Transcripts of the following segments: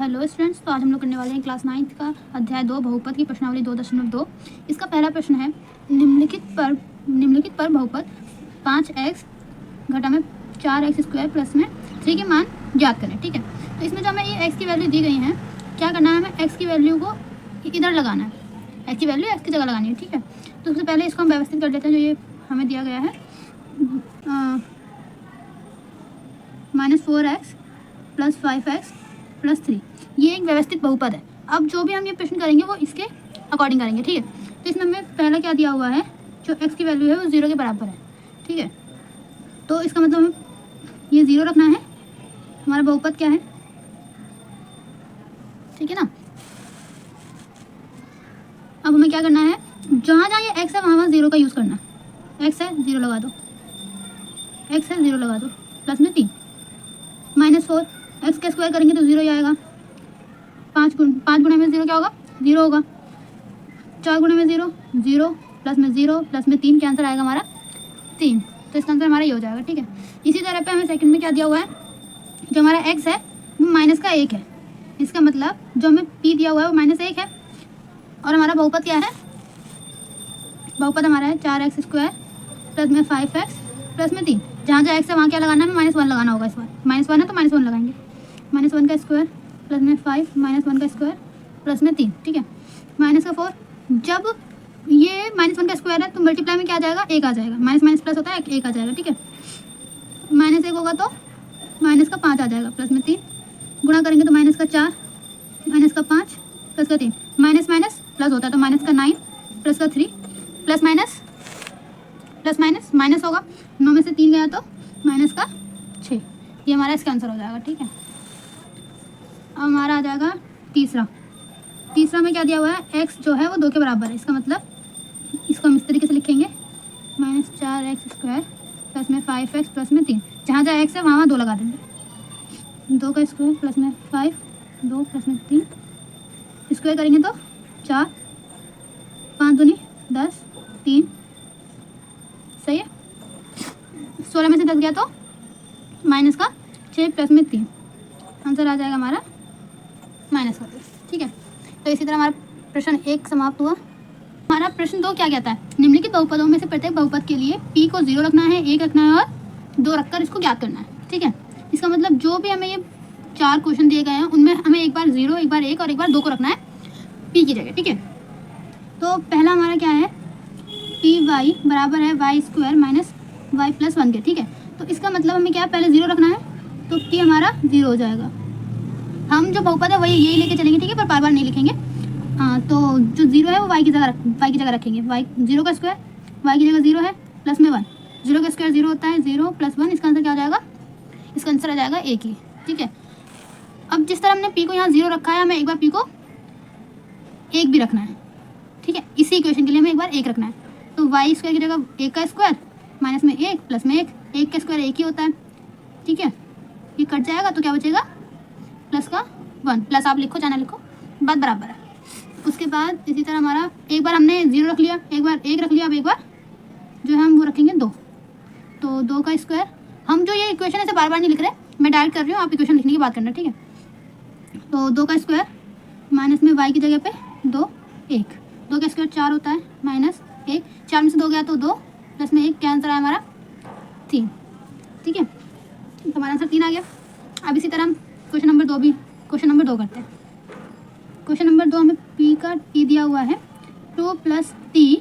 Hello students, तो आज हम लोग करने वाले हैं क्लास 9 का अध्याय 2 बहुपद की प्रश्नावली 2.2। इसका पहला प्रश्न है निम्नलिखित पर बहुपद 5x घटा में 4x स्क्वायर प्लस में 3 के मान ज्ञात करें। ठीक है, तो इसमें जो हमें ये x की वैल्यू दी गई है, क्या करना है, हमें x की वैल्यू को इधर लगाना है, x की वैल्यू x की जगह लगानी है। ठीक है, तो सबसे पहले इसको हम व्यवस्थित कर लेते हैं। जो ये हमें दिया गया है -4x प्लस 5x प्लस 3, ये एक व्यवस्थित बहुपद है। अब जो भी हम ये प्रश्न करेंगे वो इसके अकॉर्डिंग करेंगे। ठीक है, तो इसमें हमें पहला क्या दिया हुआ है, जो x की वैल्यू है वो 0 के बराबर है। ठीक है, तो इसका मतलब हमें ये 0 रखना है। हमारा बहुपद क्या है, ठीक है ना। अब हमें क्या करना है, जहाँ जहाँ ये x है वहाँ 0 का यूज़ करना है। x है 0 लगा दो, x है 0 लगा दो, प्लस में 3 -4 x का स्क्वायर करेंगे तो 0 ही आएगा। 5 गुणे में 0 क्या होगा, 0 होगा। 4 गुणे में 0 0, प्लस में 0 प्लस में 3, क्या आंसर आएगा हमारा 3। तो इसका आंसर हमारा ये हो जाएगा। ठीक है, इसी तरह पे हमें सेकंड में क्या दिया हुआ है, जो हमारा x है वो -1 है। इसका मतलब जो हमें p दिया हुआ है वो -1 है। और हमारा बहुपद क्या है, बहुपद हमारा है 4x स्क्वायर प्लस में 5x प्लस में 3। जहाँ जहाँ x है वहाँ क्या लगाना है, हमें -1 लगाना होगा। इस बार -1 है तो -1 लगाएंगे। -1 का स्क्वायर प्लस में 5 -1 का स्क्वायर प्लस में 3। ठीक है, -4, जब ये -1 का स्क्वायर है तो मल्टीप्लाई में क्या आ जाएगा, 1 आ जाएगा। माइनस माइनस प्लस होता है, 1 आ जाएगा। ठीक है, -1 होगा तो -5 आ जाएगा, प्लस में 3 गुणा करेंगे तो -4 -5 प्लस का 3, माइनस माइनस प्लस होता है तो -9 प्लस का 3 प्लस माइनस माइनस होगा। 9 में से 3 गया तो -6। ये हमारा इसका आंसर हो जाएगा। ठीक है, अब हमारा आ जाएगा तीसरा में क्या दिया हुआ है, x जो है वो 2 के बराबर है। इसका मतलब इसको हम इस तरीके से लिखेंगे, -4x स्क्वायर प्लस में 5x प्लस में 3। जहाँ जहाँ x है वहाँ 2 लगा देंगे। 2 का स्क्वायर प्लस में 5, 2 प्लस में 3, स्क्वायर करेंगे तो 4, 5 दूनी 10, 3, सही है। 16 में से 10 गया तो -6 प्लस में 3, आंसर आ जाएगा हमारा -32। ठीक है, तो इसी तरह हमारा प्रश्न 1 समाप्त हुआ। हमारा प्रश्न 2 क्या कहता है, निम्नलिखित बहुपदों में से प्रत्येक बहुपद के लिए p को 0 रखना है, 1 रखना है और 2 रखकर इसको ज्ञात करना है। ठीक है, इसका मतलब जो भी हमें ये 4 क्वेश्चन दिए गए हैं उनमें हमें एक बार 0, एक बार 1 और एक बार 2 को रखना है p की जगह। ठीक है, तो पहला हमारा क्या है, पी वाई बराबर है Y square minus Y plus 1 के। ठीक है, तो इसका मतलब हमें क्या, पहले 0 रखना है तो p हमारा 0 हो जाएगा। हम जो बहुपद है वही यही लेके चलेंगे। ठीक है, पर बार बार नहीं लिखेंगे। हाँ, तो जो 0 है वो y की जगह रखेंगे। y 0 का स्क्वायर y की जगह 0 है, प्लस में 1। 0 का स्क्वायर 0 होता है, 0 प्लस 1, इसका आंसर क्या हो जाएगा, इसका आंसर आ जाएगा 1 ही। ठीक है, अब जिस तरह हमने p को यहाँ 0 रखा है, हमें एक बार p को 1 भी रखना है। ठीक है, इसी इक्वेशन के लिए हमें एक बार 1 रखना है। तो वाई स्क्वायर की जगह 1 का स्क्वायर माइनस में 1 प्लस में 1 का स्क्वायर 1 ही होता है। ठीक है, ये कट जाएगा तो क्या बचेगा, प्लस का 1, प्लस आप लिखो चाहे ना लिखो, बात बराबर है। उसके बाद इसी तरह हमारा एक बार हमने 0 रख लिया, एक बार 1 रख लिया, अब एक बार जो है हम वो रखेंगे 2। तो 2 का स्क्वायर, हम जो ये इक्वेशन ऐसे बार बार नहीं लिख रहे, मैं डायरेक्ट कर रही हूँ, आप इक्वेशन लिखने की बात करना। ठीक है, तो 2 का स्क्वायर माइनस में y की जगह पे 2, 1, 2 का स्क्वायर 4 होता है, -1, 4 में से 2 गया तो 2, प्लस में 1, क्या आंसर आया हमारा 3। ठीक है, तो हमारा आंसर 3 आ गया। अब इसी तरह हम क्वेश्चन नंबर 2 करते हैं। क्वेश्चन नंबर 2 हमें p दिया हुआ है 2 प्लस t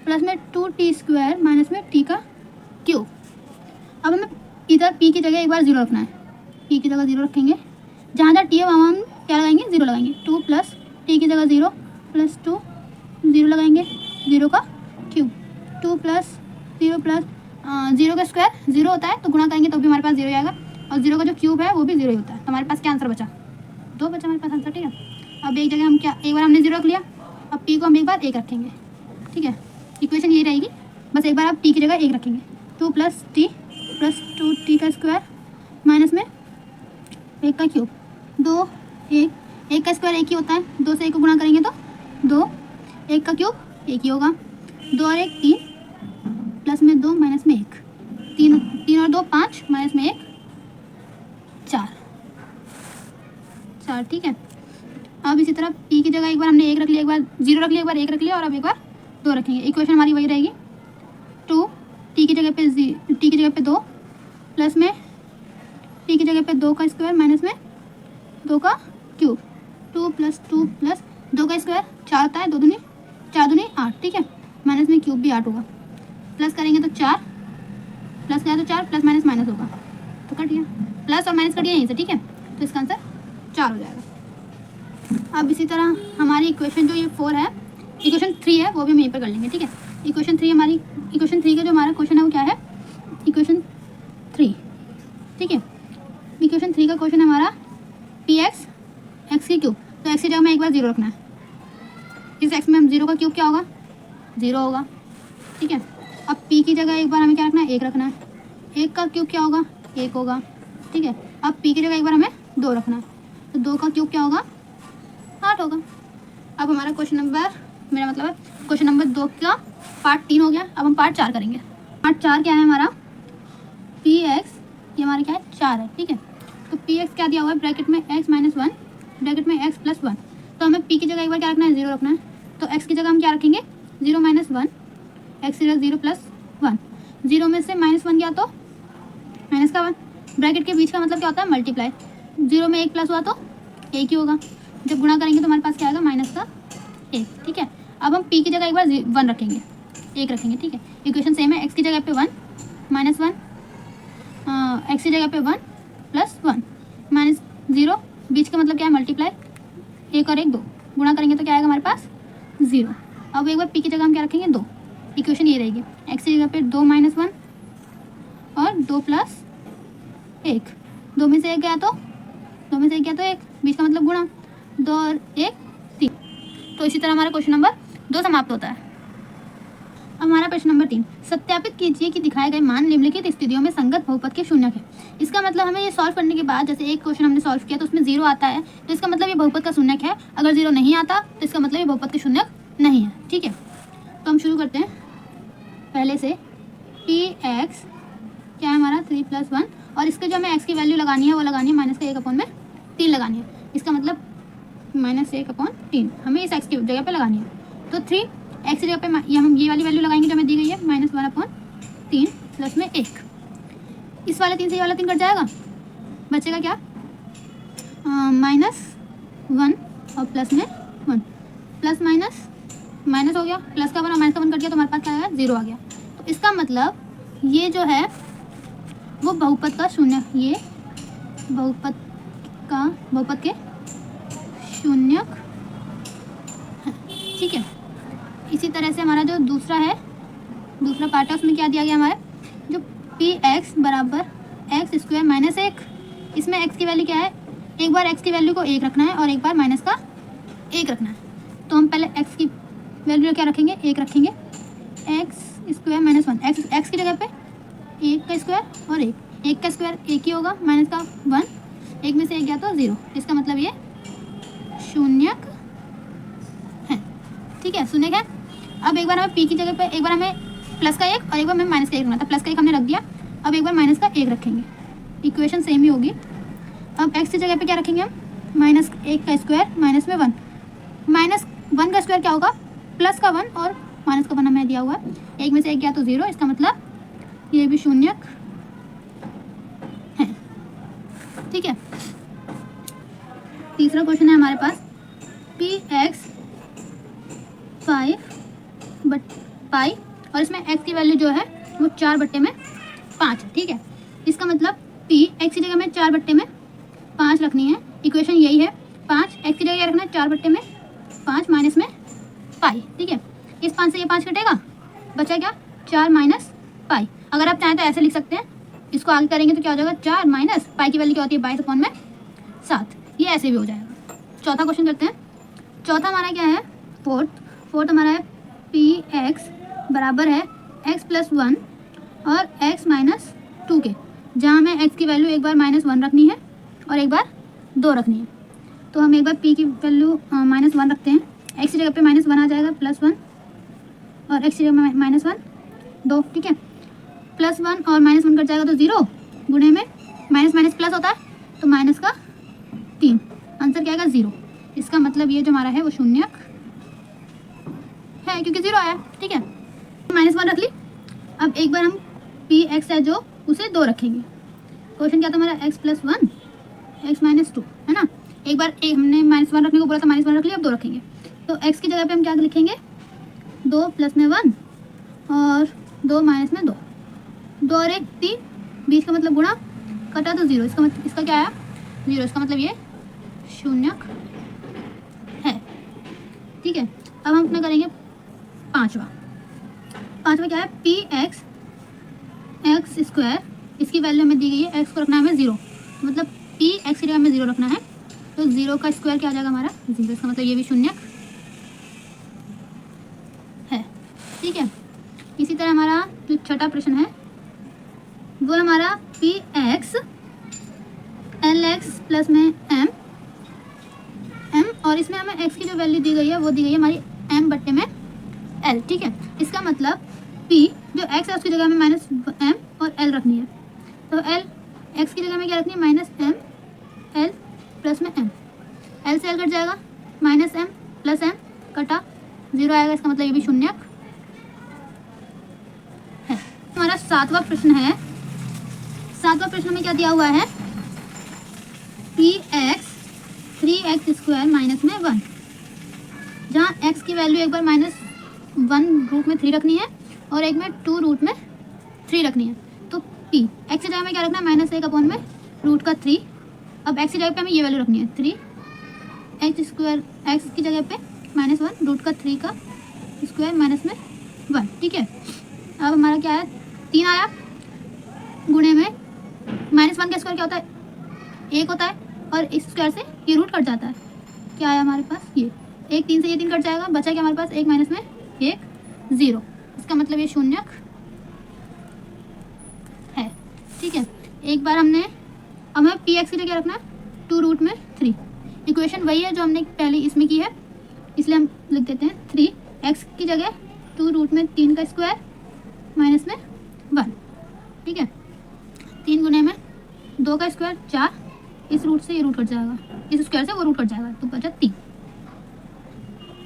प्लस में 2t स्क्वायर माइनस में t का क्यूब। अब हमें इधर p की जगह एक बार 0 रखना है, p की जगह 0 रखेंगे। जहाँ जहाँ t है वहाँ हम क्या लगाएंगे, 0 लगाएंगे। 2 प्लस t की जगह 0 प्लस 2, 0 लगाएंगे, 0 का क्यूब। 2 प्लस 0 प्लस 0 का स्क्वायर 0 होता है, तो गुणा करेंगे तो भी हमारे पास 0 आएगा, और 0 का जो क्यूब है वो भी 0 ही होता है। तो हमारे पास क्या आंसर बचा, 2 बचा हमारे पास आंसर। ठीक है, अब एक जगह हम क्या, एक बार हमने 0 रख लिया, अब p को हम एक बार 1 रखेंगे। ठीक है, इक्वेशन यही रहेगी, बस एक बार आप t की जगह 1 रखेंगे। 2 प्लस t प्लस 2t का स्क्वायर माइनस में 1 का क्यूब, 2, 1 का स्क्वायर 1 ही होता है, 2 से 1 को गुणा करेंगे तो 2, 1 का क्यूब 1 ही होगा, 2 और 1 3, प्लस में 2 माइनस में 1, 3 और 2 5, माइनस में 1 4, 4, ठीक है। अब इसी तरह पी की जगह एक बार हमने 1 रख लिया, एक बार 0 रख लिया, एक बार 1 रख लिया और अब एक बार 2 रखेंगे। इक्वेशन हमारी वही रहेगी 2 टी की जगह पे 2 प्लस में टी की जगह पे 2 का स्क्वायर माइनस में 2 का क्यूब। 2 + 2 + 2 का स्क्वायर 4 होता है, 4 दूनी 8, ठीक है। माइनस में क्यूब भी 8 होगा, प्लस करेंगे तो 4 प्लस किया तो 4 प्लस माइनस माइनस होगा तो कट गया, प्लस और माइनस कट गया यहीं से, ठीक है। तो इसका आंसर 4 हो जाएगा। अब इसी तरह हमारी इक्वेशन जो ये 4 है, इक्वेशन 3 है वो भी हम यहीं पर कर लेंगे, ठीक है। इक्वेशन 3 का जो हमारा क्वेश्चन है वो क्या है, इक्वेशन 3, ठीक है। इक्वेशन 3 का क्वेश्चन है हमारा पी एक्स एक्स की क्यूब, तो एक्स की जगह में एक बार 0 रखना है। इस एक्स में हम 0 का क्यूब क्या होगा, 0 होगा, ठीक है। अब पी की जगह एक बार हमें क्या रखना है, 1 रखना है। 1 का क्यूब क्या होगा, 1 होगा, ठीक है। अब पी की जगह एक बार हमें 2 रखना है, तो 2 का क्यूब क्या होगा, 8 होगा। अब हमारा क्वेश्चन नंबर 2 का पार्ट 3 हो गया। अब हम पार्ट 4 करेंगे। पार्ट 4 क्या है हमारा, पी एक्स, ये हमारा क्या है 4 है, ठीक है। तो पी एक्स क्या दिया हुआ है, ब्रैकेट में x - 1 ब्रैकेट में x + 1, तो हमें p की जगह एक बार क्या रखना है, 0 रखना है। तो x की जगह हम क्या रखेंगे, 0 - 1, x की जगह 0 + 1, 0 में से -1 गया तो माइनस का 1, ब्रैकेट के बीच का मतलब क्या होता है, मल्टीप्लाई। 0 में 1 प्लस हुआ तो 1 ही होगा, जब गुणा करेंगे तो हमारे पास क्या आएगा, -1, ठीक है। अब हम p की जगह एक बार 1 रखेंगे, 1 रखेंगे, ठीक है। इक्वेशन सेम है, x की जगह पे 1 -1, x की जगह पे 1 + 1 -0, बीच का मतलब क्या है, मल्टीप्लाई। 1 और 1 2, गुणा करेंगे तो क्या आएगा हमारे पास, 0। अब एक बार p की जगह हम क्या रखेंगे, 2। इक्वेशन ये रहेगी, x की जगह पे 2 - 1 और 2 + 1, 2 में से 1 गया तो 1, बीच का मतलब गुणा, 2 और 1 3। तो इसी तरह हमारा क्वेश्चन नंबर 2 समाप्त होता है। अब हमारा प्रश्न नंबर 3, सत्यापित कीजिए कि दिखाए गए मान निम्नलिखित स्थितियों में संगत बहुपद के शून्यक है। इसका मतलब हमें ये सॉल्व करने के बाद, जैसे एक क्वेश्चन हमने सॉल्व किया तो उसमें 0 आता है, तो इसका मतलब ये बहुपद का शून्यक है। अगर 0 नहीं आता तो इसका मतलब ये बहुपद के शून्यक नहीं है, ठीक है। तो हम शुरू करते हैं पहले से। पी एक्स क्या है हमारा, 3 + 1, और इसके जो हमें एक्स की वैल्यू लगानी है वो लगानी है -1/3 लगानी है। इसका मतलब -1/3 हमें इस एक्स की जगह पे लगानी है। तो 3 एक्स की जगह पे हम ये वाली वैल्यू लगाएंगे जो हमें दी गई है, -1/3 प्लस में 1। इस वाले 3 से ये वाला 3 कट जाएगा, बचेगा क्या, -1 और प्लस में 1, प्लस माइनस हो गया, प्लस का 1 और माइनस का 1 कट गया तो हमारे पास क्या आया, 0 आ गया। तो इसका मतलब ये जो है वो बहुपद का शून्य, ये बहुपद के शून्यक है, ठीक है। इसी तरह से हमारा जो दूसरा पार्ट है उसमें क्या दिया गया हमारे, जो पी एक्स बराबर x² - 1, इसमें x की वैल्यू क्या है, एक बार x की वैल्यू को 1 रखना है और एक बार माइनस का 1 रखना है। तो हम पहले x की वैल्यू क्या रखेंगे, 1 रखेंगे, x² - 1, x की जगह पे 1 का स्क्वायर और 1 का स्क्वायर 1 ही होगा, माइनस का 1, 1 में से 1 गया तो 0, इसका मतलब ये शून्यक है, ठीक है, शून्यक है। अब एक बार हमें p की जगह पे एक बार हमें प्लस का 1 और एक बार हमें माइनस का 1 रखना था, प्लस का 1 हमने रख दिया, अब एक बार माइनस का 1 रखेंगे, इक्वेशन सेम ही होगी। अब x की जगह पे क्या रखेंगे हम, -1 का स्क्वायर माइनस में 1, -1 का स्क्वायर क्या होगा, प्लस का 1 और माइनस का 1 हमें दिया हुआ है, 1 में से 1 गया तो 0, इसका मतलब ये भी शून्यक है, ठीक है। तीसरा क्वेश्चन है हमारे पास, पी एक्स 5/पाई और इसमें x की वैल्यू जो है वो 4/5 है, ठीक है। इसका मतलब p x की जगह में 4/5 रखनी है, इक्वेशन यही है। 5 x की जगह रखना है 4/5 माइनस में पाई, ठीक है। इस 5 से ये 5 कटेगा, बचा क्या, 4 - पाई। अगर आप चाहें तो ऐसे लिख सकते हैं, इसको आगे करेंगे तो क्या हो जाएगा, 4 माइनस पाई की वैल्यू क्या होती है, 22/7, ये ऐसे भी हो जाएगा। चौथा क्वेश्चन करते हैं। चौथा हमारा क्या है, फोर्थ हमारा है पी एक्स बराबर है x + 1 और x - 2 के, जहाँ हमें x की वैल्यू एक बार -1 रखनी है और एक बार 2 रखनी है। तो हम एक बार p की वैल्यू -1 रखते हैं, x की जगह पे -1 आ जाएगा, +1 और x की जगह -1 2, ठीक है। +1 और -1 कट जाएगा तो 0, गुणे में माइनस प्लस होता है तो माइनस का 3, आंसर क्या आएगा 0। इसका मतलब ये जो हमारा है वो शून्यक है क्योंकि 0 आया, ठीक है। -1 रख ली। अब एक बार हम पी एक्स है जो उसे 2 रखेंगे। क्वेश्चन क्या था हमारा x + 1 x - 2 है ना। एक बार हमने -1 रखने को बोला था, -1 रख लिया, अब 2 रखेंगे। तो x की जगह पे हम क्या लिखेंगे, 2 + में 1 और 2 - में 2, 2 और 1 3, बीच का मतलब गुणा, कटा तो 0, इसका मतलब इसका क्या आया 0, इसका मतलब ये शून्यक है, ठीक है। अब हम अपना करेंगे पांचवा क्या है, पी एक्स स्क्वायर, इसकी वैल्यू हमें दी गई है, x को रखना है हमें 0, मतलब पी एक्स की जगह हमें 0 रखना है, तो 0 का स्क्वायर क्या आ जाएगा हमारा 0, इसका मतलब ये भी शून्यक है, ठीक है। इसी तरह हमारा जो छठा प्रश्न है वो हमारा P x L x plus में एम, और इसमें हमें x की जो वैल्यू दी गई है वो दी गई है हमारी m बट्टे में l, ठीक है। इसका मतलब p जो x है उसकी जगह में -m और l रखनी है, तो l x की जगह में क्या रखनी है -m l प्लस में m, l से l कट जाएगा, -m प्लस m कटा 0 आएगा, इसका मतलब ये भी शून्यक है। हमारा सातवां प्रश्न है, सातवां प्रश्न में क्या दिया हुआ है, पी एक्स 3x² माइनस में 1, जहाँ x की वैल्यू एक बार -1 रूट में 3 रखनी है और एक में 2 रूट में 3 रखनी है। तो p x की जगह में क्या रखना है -1 में रूट का 3, अब x की जगह पे हमें ये वैल्यू रखनी है 3x², x की जगह पे -1 रूट का 3 का स्क्वायर माइनस में 1, ठीक है। अब हमारा क्या है 3 आया, गुणे में -1 का स्क्वायर क्या होता है 1 होता है, और इस स्क्वायर से ये रूट कट जाता है, क्या आया हमारे पास ये 1, 3 से ये 3 कट जाएगा, बचा क्या हमारे पास 1 माइनस में 1 0, इसका मतलब ये शून्यक है, ठीक है। एक बार हमने हमें पी एक्स की जगह रखना है 2 रूट में 3, इक्वेशन वही है जो हमने पहले इसमें की है, इसलिए हम लिख देते हैं 3x की जगह 2 रूट में 3 का स्क्वायर माइनस में 1, ठीक है। 3 गुने में 2 का स्क्वायर 4, इस रूट से ये रूट कट जाएगा, इस स्क्वायर से वो रूट कट जाएगा, तो बचा 3,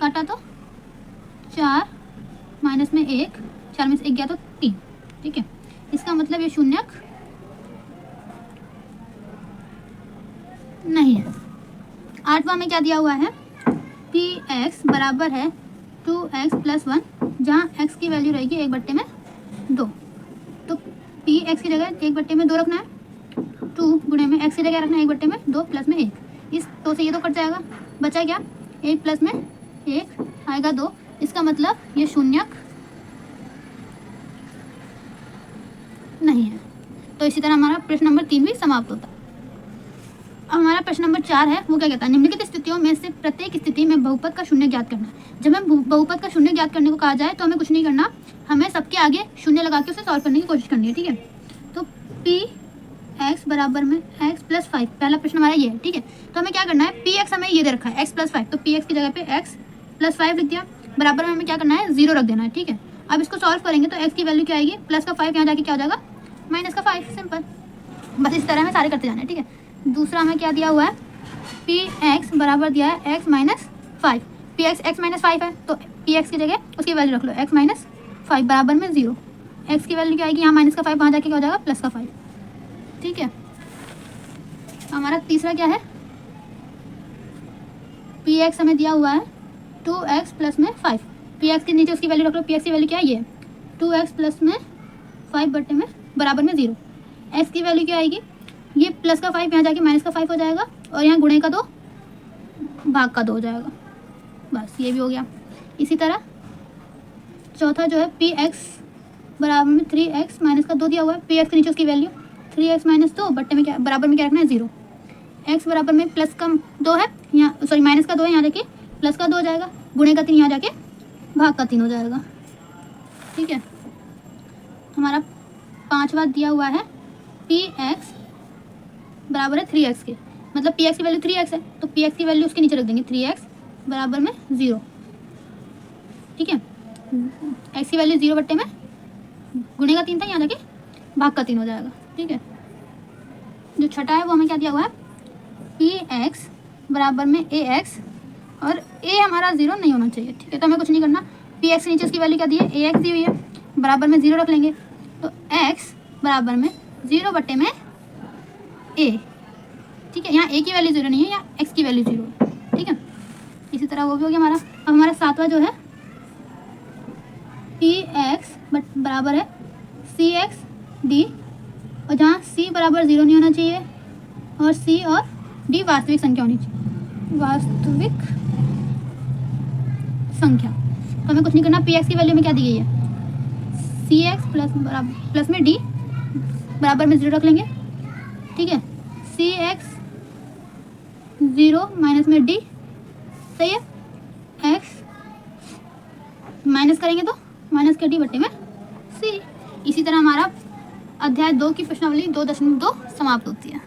काटा तो 4 माइनस में 1, 4 में से 1 गया तो 3, ठीक है। इसका मतलब ये शून्यक नहीं है। आठवां में क्या दिया हुआ है, पी एक्स बराबर है 2x + 1, जहाँ x की वैल्यू रहेगी 1 में 2, तो पी एक्स की जगह 1 में 2 रखना है, 2 गुणे में x की जगह रखना है 1 में 2 प्लस में 1, इस 2 से ये तो कट जाएगा, बचा क्या 1 प्लस में 1 आएगा 2, इसका मतलब ये शून्यक नहीं है। तो इसी तरह हमारा प्रश्न नंबर 3 भी समाप्त होता है। अब हमारा प्रश्न नंबर 4 है, वो क्या कहता है, निम्नलिखित स्थितियों में से प्रत्येक स्थिति में बहुपद का शून्य ज्ञात करना है। जब हमें बहुपद का शून्य ज्ञात करने को कहा जाए तो हमें कुछ नहीं करना, हमें सबके आगे शून्य लगा के उसे सॉल्व करने की कोशिश करनी है, ठीक है। तो पी एक्स बराबर में x + 5, पहला प्रश्न हमारा ये है, ठीक है। तो हमें क्या करना है, पी एक्स हमें ये दे रखा है x + 5, तो पी एक्स की जगह पे x + 5 लिख दिया, बराबर में हमें क्या करना है 0 रख देना है, ठीक है। अब इसको सॉल्व करेंगे तो x की वैल्यू क्या आएगी, प्लस का 5 यहाँ जाके क्या हो जाएगा -5, सिंपल। बस इस तरह हमें सारे करते जाना है, ठीक है। दूसरा हमें क्या दिया हुआ है, पी एक्स बराबर दिया है x - 5, पी एक्स x - 5 है, तो पी एक्स की जगह उसकी वैल्यू रख लो x - 5 बराबर में 0, x की वैल्यू क्या आएगी यहाँ -5, वहाँ जाके क्या हो जाएगा +5, ठीक है। हमारा तीसरा क्या है, पी एक्स हमें दिया हुआ है 2x + में 5, पी एक्स के नीचे उसकी वैल्यू रख लो, पी एक्स की वैल्यू क्या है ये 2x + में 5 बटे में बराबर में 0, x की वैल्यू क्या आएगी, ये प्लस का 5 यहाँ जाके -5 हो जाएगा, और यहाँ गुणे का 2 भाग का 2 हो जाएगा, बस ये भी हो गया। इसी तरह चौथा जो है पी एक्स बराबर में 3x - 2 दिया हुआ है, पी एक्स के नीचे उसकी वैल्यू 3x - 2 बट्टे में क्या बराबर में क्या रखना है 0, x बराबर में प्लस का 2 है यहाँ, सॉरी माइनस का 2 है यहाँ जाके प्लस का 2 हो जाएगा, गुणे का 3 यहाँ जाके भाग का 3 हो जाएगा, ठीक है। हमारा पांचवा दिया हुआ है पी एक्स बराबर है 3x के, मतलब पी एक्स की वैल्यू 3x है, तो पी एक्स की वैल्यू उसके नीचे रख देंगे 3x बराबर में 0, ठीक है। x की वैल्यू 0 बट्टे में गुणे का 3 था, यहाँ जाके भाग का 3 हो जाएगा, ठीक है। जो छठा है वो हमें क्या दिया हुआ है, पी एक्स बराबर में ए एक्स, और ए हमारा 0 नहीं होना चाहिए, ठीक है। तो हमें कुछ नहीं करना, पी एक्स के नीचे उसकी वैल्यू क्या दी है, ए एक्स दी हुई है, बराबर में 0 रख लेंगे, तो एक्स बराबर में 0 बटे में ए, ठीक है। यहाँ ए की वैल्यू 0 नहीं है, यहाँ एक्स की वैल्यू 0 है, ठीक है। इसी तरह वो भी हो गया हमारा। अब हमारा सातवां जो है पी एक्स बराबर है सी एक्स डी, और जहाँ सी बराबर 0 नहीं होना चाहिए और सी और डी वास्तविक संख्या होनी चाहिए, वास्तविक संख्या। तो हमें कुछ नहीं करना, पी एक्स की वैल्यू में क्या दी गई है, सी एक्स प्लस में डी बराबर में 0 रख लेंगे, ठीक है। सी एक्स 0 माइनस में डी, सही है। एक्स माइनस करेंगे तो माइनस के डी बटे में सी। इसी तरह हमारा अध्याय 2 की प्रश्नावली 2.2 समाप्त होती है।